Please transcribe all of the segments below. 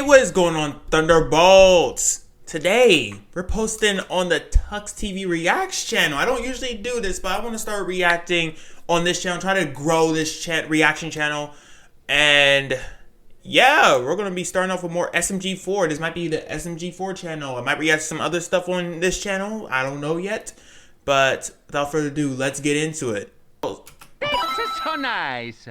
Hey, what is going on, Thunderbolts? Today, we're posting on the TUXTVReacts channel. I don't usually do this, but I want to start reacting on this channel, try to grow this reaction channel. And yeah, we're going to be starting off with more SMG4. This might be the SMG4 channel. I might react to some other stuff on this channel. I don't know yet. But without further ado, let's get into it. This is so nice.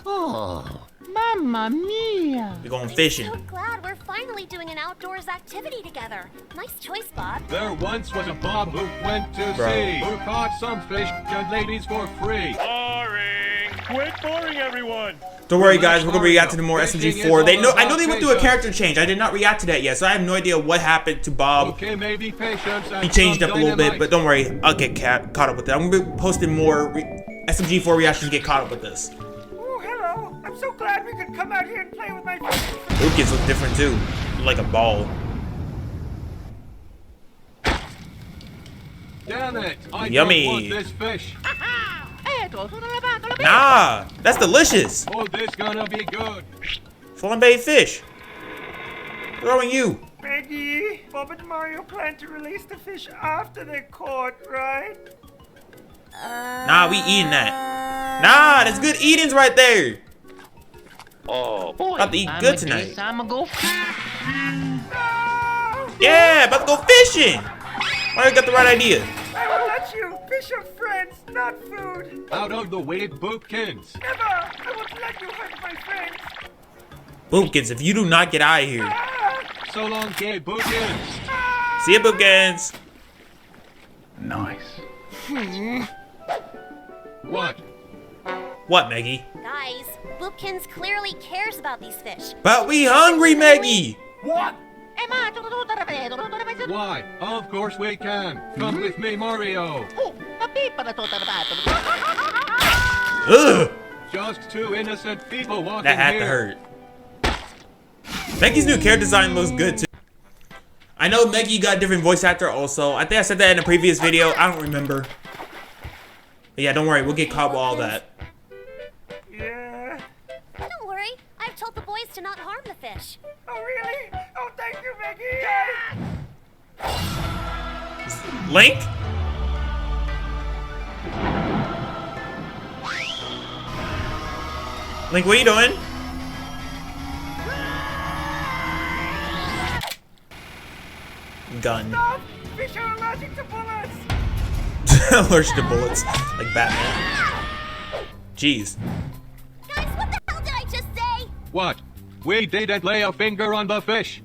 Oh, mamma mia. We're going fishing. I'm so glad we're finally doing an outdoors activity together. Nice choice, Bob. There once was a Bob who went to sea, who caught some fish and ladies for free. Boring! Quit boring, everyone! Don't worry, guys. We're gonna react to the more SMG4. I know they went through a character change. I did not react to that yet, so I have no idea what happened to Bob. Okay, maybe patience. He changed up a little bit, but don't worry. I'll get caught up with it. I'm gonna be posting more SMG4 reactions to get caught up with this. Oh, hello! I'm so glad we could come out here and play with my friends. Lucas look different too, like a ball. Damn it! I Yummy. don't want this fish. Nah, that's delicious. Oh, this gonna be good. Flambe fish. Throwing you. Maggie, Bob and Mario plan to release the fish after they're caught, right? Nah, we eating that. Nah, that's good eatings right there. Oh boy, About to eat good tonight. I'ma go. Yeah, about to go fishing. Mario got the right idea. I will let you. Fish are friends, not food. Out of the way, boopkins. Never! I won't let you hurt my friends. Boopkins, if you do not get out of here. So long, gay boopkins. See ya, Boopkins. Nice. What? What, Maggie? Guys, Boopkins clearly cares about these fish. But we hungry, Maggie. What? Why? Of course we can. Come with me, Mario. Ugh, Just two innocent people walking that had here. to hurt. Maggie's new character design looks good too. I know Maggie got a different voice actor also. I think I said that in a previous video. I don't remember. But yeah, don't worry. We'll get caught with all that. Yeah. Don't worry, I've told the boys to not harm the fish. Oh, really? Oh, thank you, Maggie. Link? Link, what are you doing? Gun. Stop! Fish are allergic to bullets. Allergic to bullets, like Batman. Jeez. Guys, what the hell did I just say? What? We didn't lay a finger on the fish.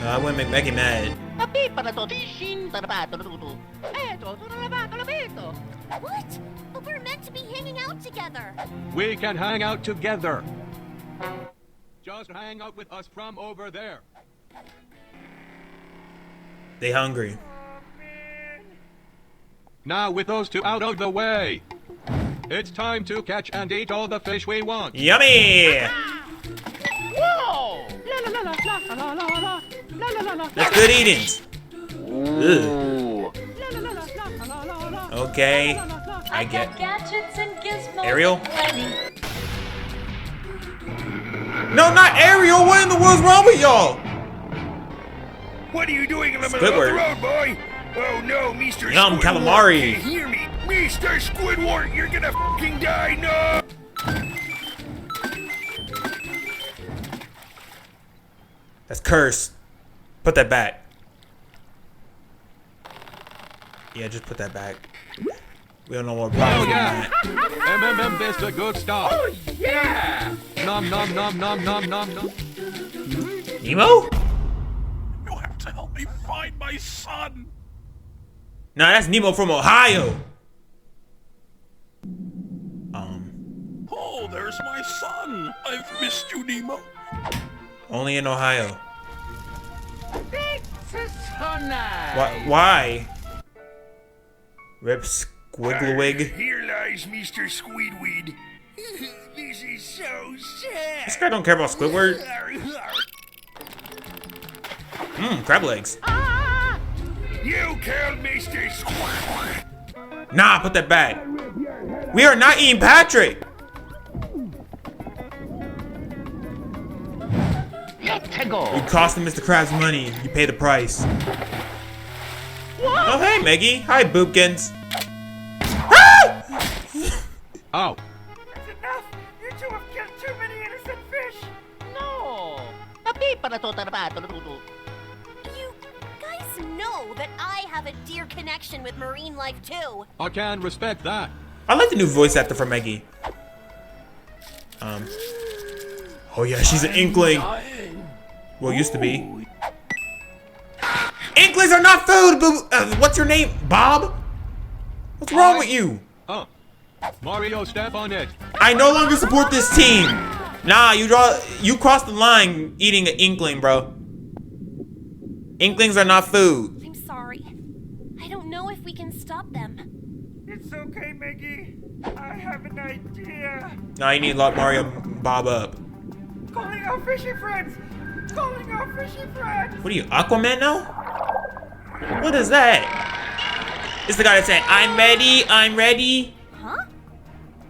I wouldn't make Maggie mad. What? But we're meant to be hanging out together. We can hang out together. Just hang out with us from over there. They hungry. Oh, man. Now with those two out of the way, it's time to catch and eat all the fish we want. Yummy! Whoa! That's good eatings. Ugh. Okay, I get. Gadgets and gizmos. Ariel? No, not Ariel. What in the world's wrong with y'all? What are you doing in the middle of the Squidward. road, boy? Oh no, Mr. Yum, Squidward. calamari. Can you hear me? Mr. Squidward, you're gonna fucking die, no! That's cursed. Put that back. Yeah, just put that back. We don't know what problem Oh with yeah! that. This the good stuff. Oh yeah! Nom nom nom nom nom nom nom. Nemo? You have to help me find my son. Nah, that's Nemo from Ohio. Oh, there's my son. I've missed you, Nemo. Only in Ohio. This is so nice. Why? Rip Squigglywig. Here lies Mr. Squidward. This is so sad. This guy don't care about Squidward. Crab legs. You killed Mr. Squidward. Nah, put that back. We are not eating Patrick. Let's You go. costing Mr. Krabs money. You pay the price. Oh, hey, Maggie. Hi, Boopkins. Ah! Oh, That's enough! You two have killed too many innocent fish! No. You guys know that I have a dear connection with marine life too. I can respect that. I like the new voice actor for Maggie. Oh yeah, she's an inkling. Well, used to be. Inklings are not food, what's your name? Bob? What's wrong with you? Oh, Mario, step on it. I no longer support this team. Nah, you crossed the line eating an inkling, bro. Inklings are not food. I'm sorry. I don't know if we can stop them. It's okay, Maggie. I have an idea. Nah, you need to lock Mario and Bob up. Calling our fishy friends! Calling our fishy friends! What are you, Aquaman now? What is that? It's the guy that said, I'm ready, I'm ready. Huh?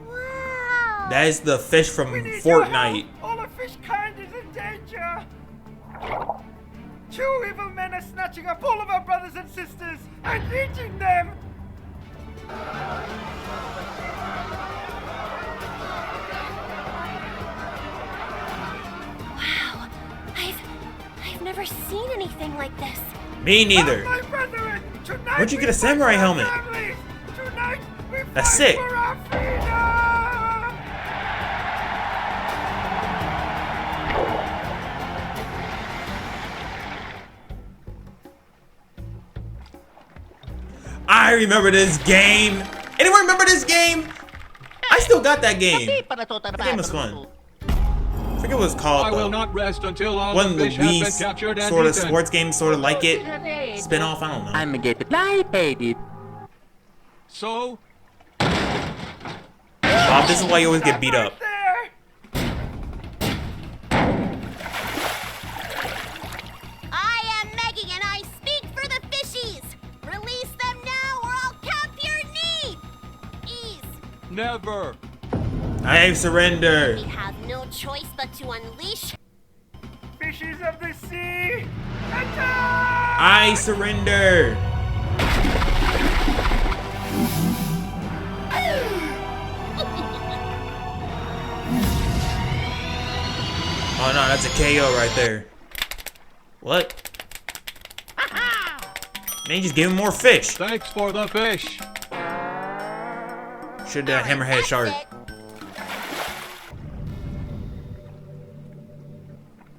Wow. That is the fish from We need your Fortnite. help. All of fish kind is in danger! Two evil men are snatching up all of our brothers and sisters and eating them! Wow. I've never seen anything like this. Me neither. My brethren, tonight Where'd you get a we samurai fight for our helmet? families. Tonight we That's fight sick. for our freedom! I remember this game. Anyone remember this game? I still got that game. That game was fun. I forget what it's called. I will though. not rest until all One of the the fish have been captured Wii and sort of eaten. sports game, sort of like it. Spin-off, I don't know. I'm getting lightheaded. So, Bob, this is why you always get beat up. There! I am Maggie and I speak for the fishies. Release them now or I'll cap your knee. Ease. never. I surrender. We have no choice but to unleash. Fishes of the sea! Attack! I surrender. Oh no, that's a KO right there. What? Man, you just gave him more fish. Thanks for the fish. Should have done hammerhead shark.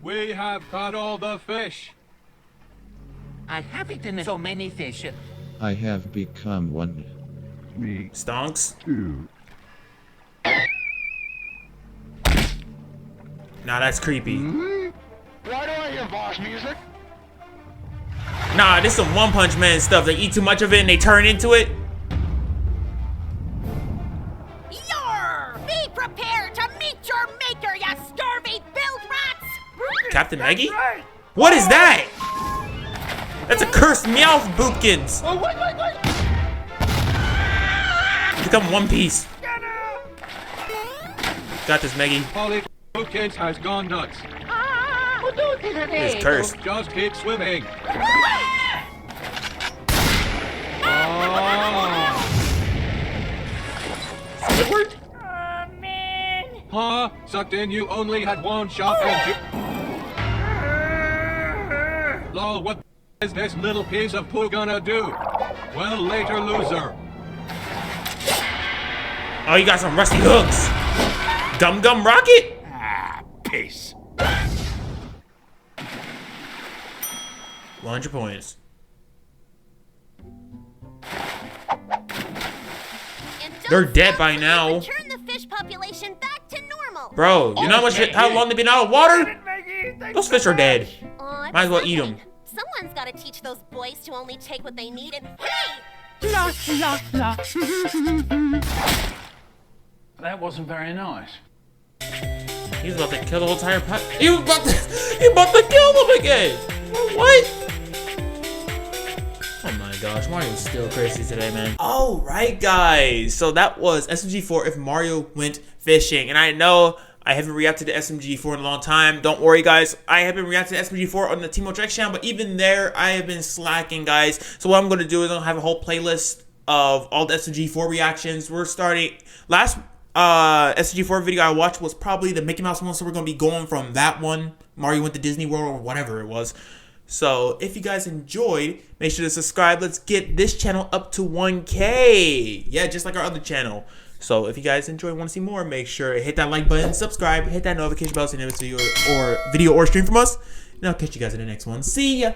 We have caught all the fish. I have eaten so many fish. I have become one. Stonks? Nah, that's creepy. Why do I hear boss music? Nah, this some One Punch Man stuff. They eat too much of it and they turn into it. Yar! Be prepared to meet your maker, ya scurvy build rats! Captain That's Maggie? right! What is that? That's a cursed Meowth Boopkins. Oh, wait. Become One Piece. Get him! Got this, Maggie. Polly Bookins has gone nuts. It's cursed. Just keep swimming. Squidward? Oh, man! Huh? Sucked in, you only had one shot and you... Lol, what is this little piece of poo gonna do? Well, later, loser. Oh, you got some rusty hooks. Gum Gum Rocket? Ah, peace. 100 points. And don't They're dead stop by till we now. Return the fish population back to normal. Bro, you know how long they've been out of water? Maggie, thanks Those fish so are dead. On Might as well eat 'em. second, Someone's got to teach those boys to only take what they need and hey! That wasn't very nice. He's about to kill the whole entire pot. He about to kill them again. What? Oh my. my gosh, Mario's still crazy today, man. Alright, guys. So that was SMG4 if Mario went fishing. And I know I haven't reacted to SMG4 in a long time. Don't worry, guys. I have been reacting to SMG4 on the TUXTVReacts channel, but even there, I have been slacking, guys. So what I'm going to do is I'm going to have a whole playlist of all the SMG4 reactions. We're starting... Last SMG4 video I watched was probably the Mickey Mouse one, so we're going to be going from that one. Mario went to Disney World or whatever it was. So if you guys enjoyed, make sure to subscribe. Let's get this channel up to 1K. Yeah, just like our other channel. So if you guys enjoy and want to see more, make sure to hit that like button, subscribe, hit that notification bell so you never see video or stream from us. And I'll catch you guys in the next one. See ya!